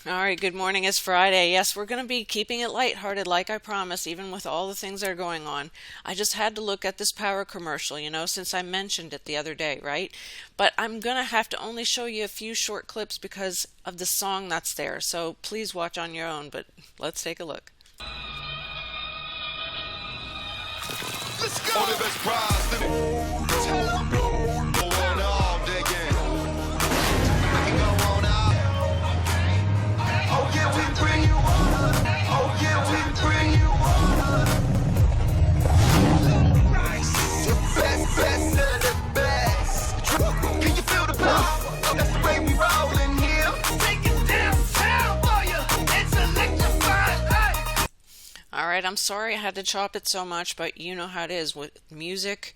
All right, good morning. It's Friday. Yes, we're going to be keeping it lighthearted like I promised, even with all the things that are going on. I just had to look at this power commercial, since I mentioned it the other day, right? But I'm going to have to only show you a few short clips because of the song that's there. So please watch on your own, but let's take a look. Let's go. On the best prize. Tell 'em. Go on all digging. I can go on out. Oh yeah, we bring you on. Oh yeah, we bring you on. The best of the best. Can you feel the power? That's the way we roll in here. Take it downtown for you. It's electrifying. Hey. All right, I'm sorry I had to chop it so much, but you know how it is with music.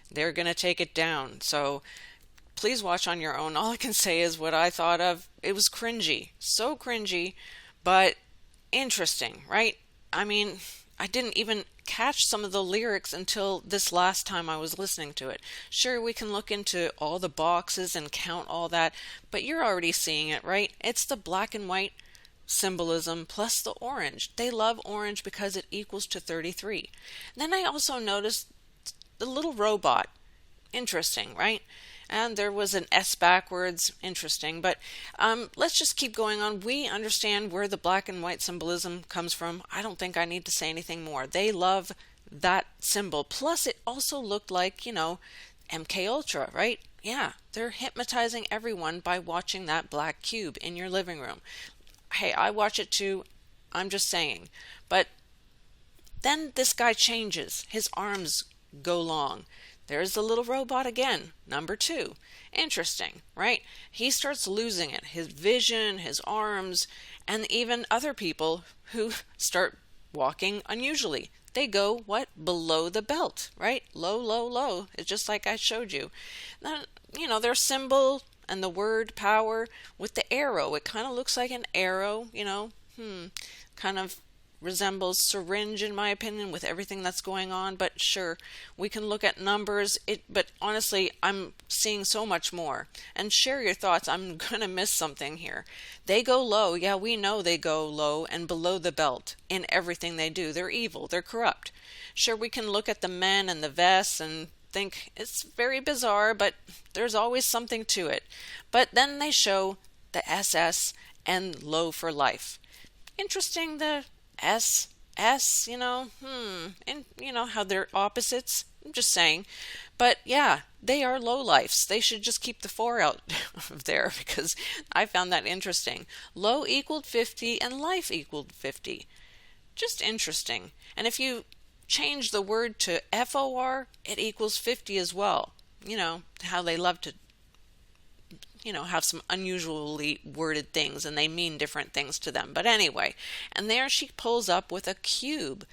They're going to take it down. So please watch on your own. All I can say is what I thought of. It was cringy. So cringy, but interesting, right? I mean, I didn't even catch some of the lyrics until this last time I was listening to it. Sure, we can look into all the boxes and count all that, but you're already seeing it, right? It's the black and white symbolism plus the orange. They love orange because it equals to 33. Then I also noticed the little robot. Interesting, right? And there was an S backwards. Interesting. But let's just keep going on. We understand where the black and white symbolism comes from. I don't think I need to say anything more. They love that symbol. Plus, it also looked like, MK Ultra, right? Yeah, they're hypnotizing everyone by watching that black cube in your living room. Hey, I watch it too. I'm just saying. But then this guy changes. His arms go long. There's the little robot again, number 2. Interesting, right? He starts losing it. His vision, his arms, and even other people who start walking unusually. They go, what? Below the belt, right? Low, low, low. It's just like I showed you. Now, their symbol and the word power with the arrow. It kind of looks like an arrow, kind of resembles syringe in my opinion with everything that's going on, but sure, we can look at numbers, but honestly, I'm seeing so much more. And share your thoughts. I'm gonna miss something here. They go low. Yeah, we know they go low and below the belt in everything they do. They're evil. They're corrupt. Sure, we can look at the men and the vests and think it's very bizarre, but there's always something to it. But then they show the SS and low for life. Interesting, the S, and how they're opposites. I'm just saying. But yeah, they are low lifes. They should just keep the 4 out of there because I found that interesting. Low equaled 50 and life equaled 50. Just interesting. And if you change the word to FOR, it equals 50 as well. How they love to have some unusually worded things and they mean different things to them. But anyway, and there she pulls up with a cube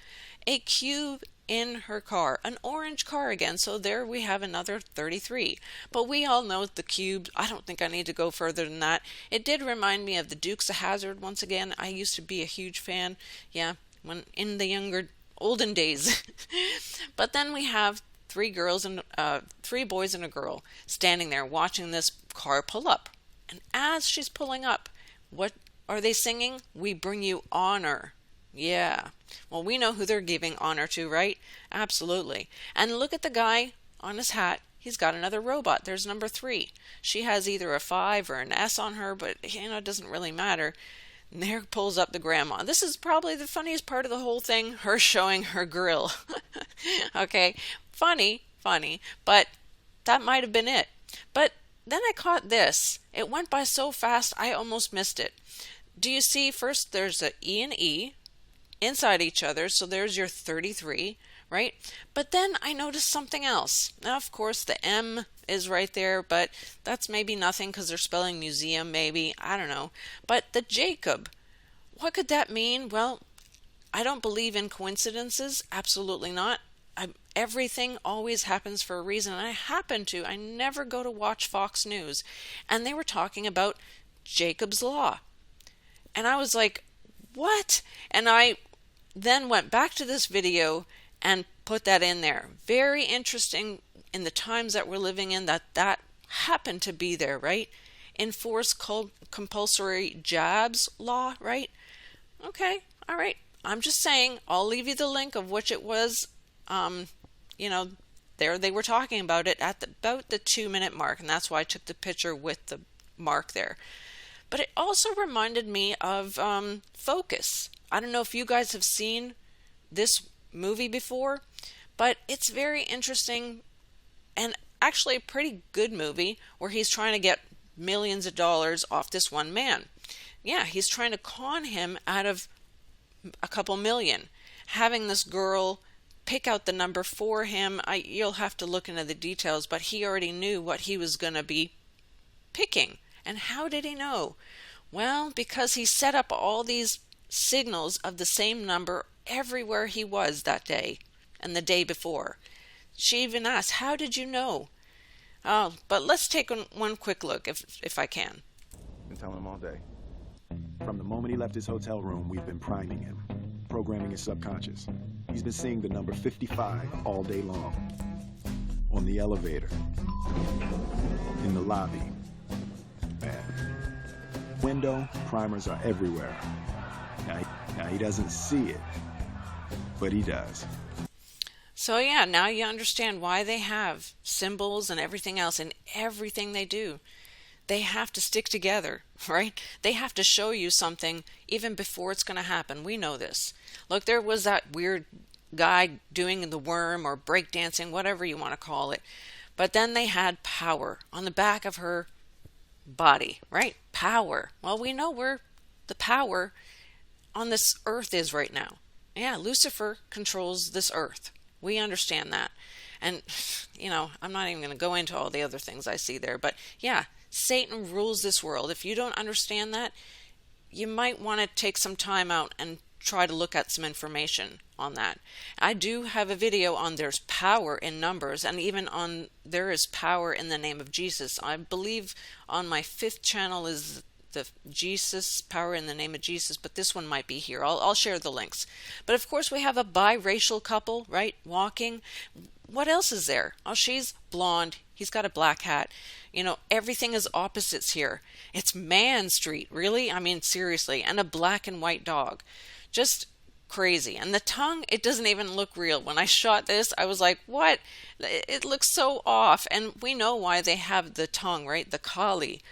in her car, an orange car again. So there we have another 33. But we all know the cube. I don't think I need to go further than that. It did remind me of the Dukes of Hazzard once again. I used to be a huge fan. Yeah, when in the olden days. But then we have 3 boys and a girl standing there watching this car pull up. And as she's pulling up, what are they singing? We bring you honor. Yeah. Well, we know who they're giving honor to, right? Absolutely. And look at the guy on his hat. He's got another robot. There's number 3. She has either a 5 or an S on her, but it doesn't really matter. And there pulls up the grandma. This is probably the funniest part of the whole thing, her showing her grill. Okay, funny, but that might have been it. But then I caught this. It went by so fast I almost missed it. Do you see first there's a E and E inside each other, so there's your 33, right? But then I noticed something else. Now, of course, the M is right there, but that's maybe nothing because they're spelling museum, maybe. I don't know. But the Jacob, what could that mean? Well, I don't believe in coincidences. Absolutely not. Everything always happens for a reason. And I never go to watch Fox News. And they were talking about Jacob's Law. And I was like, what? And I then went back to this video and put that in there. Very interesting in the times that we're living in that happened to be there, right? enforce compulsory jabs law, right? Okay, all right. I'm just saying, I'll leave you the link of which it was. You know, there they were talking about it at about the 2-minute mark, and that's why I took the picture with the mark there. But it also reminded me of Focus. I don't know if you guys have seen this movie before, but it's very interesting and actually a pretty good movie where he's trying to get millions of dollars off this one man. Yeah, he's trying to con him out of a couple million, having this girl pick out the number for him. You'll have to look into the details, but he already knew what he was going to be picking. And how did he know? Well, because he set up all these signals of the same number everywhere he was that day and the day before. She even asked, how did you know? Oh, but let's take one quick look if I can. Been telling him all day. From the moment he left his hotel room, we've been priming him, programming his subconscious. He's been seeing the number 55 all day long. On the elevator. In the lobby. Window, primers are everywhere. Now he doesn't see it, but he does. So yeah, now you understand why they have symbols and everything else in everything they do. They have to stick together, right? They have to show you something even before it's going to happen. We know this. Look, there was that weird guy doing the worm or breakdancing, whatever you want to call it. But then they had power on the back of her body, right? Power. Well, we know where the power on this earth is right now. Yeah, Lucifer controls this earth. We understand that. And, I'm not even going to go into all the other things I see there. But yeah, Satan rules this world. If you don't understand that, you might want to take some time out and try to look at some information on that. I do have a video on there's power in numbers, and even on there is power in the name of Jesus. I believe on my 5th channel is the Jesus, power in the name of Jesus, but this one might be here. I'll share the links. But of course we have a biracial couple, right, walking. What else is there? Oh, she's blonde. He's got a black hat. Everything is opposites here. It's Man Street, really? I mean, seriously. And a black and white dog. Just crazy. And the tongue, it doesn't even look real. When I shot this, I was like, what? It looks so off. And we know why they have the tongue, right? The Kali.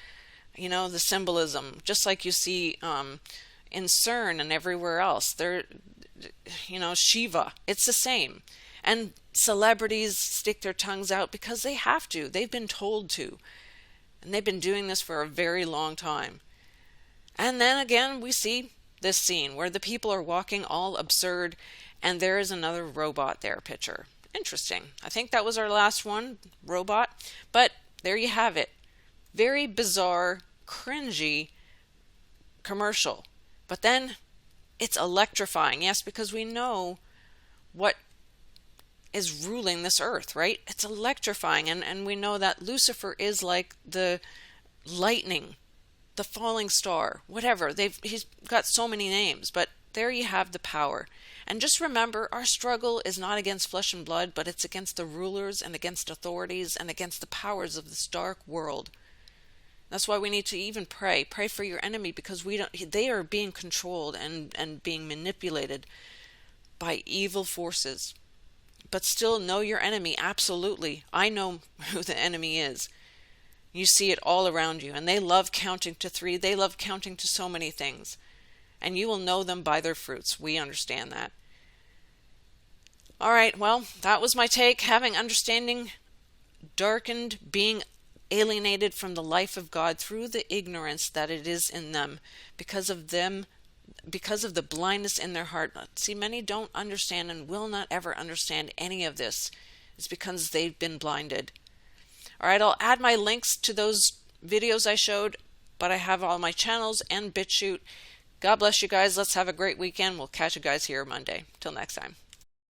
The symbolism, just like you see in CERN and everywhere else. They're, Shiva. It's the same. And celebrities stick their tongues out because they have to. They've been told to. And they've been doing this for a very long time. And then again, we see this scene where the people are walking all absurd, and there is another robot there picture. Interesting. I think that was our last one, robot. But there you have it. Very bizarre, cringy commercial. But then it's electrifying. Yes, because we know what is ruling this earth, right? It's electrifying. And we know that Lucifer is like the lightning, the falling star, whatever. He's got so many names, but there you have the power. And just remember, our struggle is not against flesh and blood, but it's against the rulers and against authorities and against the powers of this dark world. That's why we need to even pray. Pray for your enemy, because they are being controlled and being manipulated by evil forces. But still know your enemy, absolutely. I know who the enemy is. You see it all around you. And they love counting to 3. They love counting to so many things. And you will know them by their fruits. We understand that. All right, well, that was my take. Having understanding darkened, being alienated from the life of God through the ignorance that it is in them, because of the blindness in their heart. See, many don't understand and will not ever understand any of this. It's because they've been blinded. All right, I'll add my links to those videos I showed, but I have all my channels and BitChute. God bless you guys. Let's have a great weekend. We'll catch you guys here Monday. Till next time.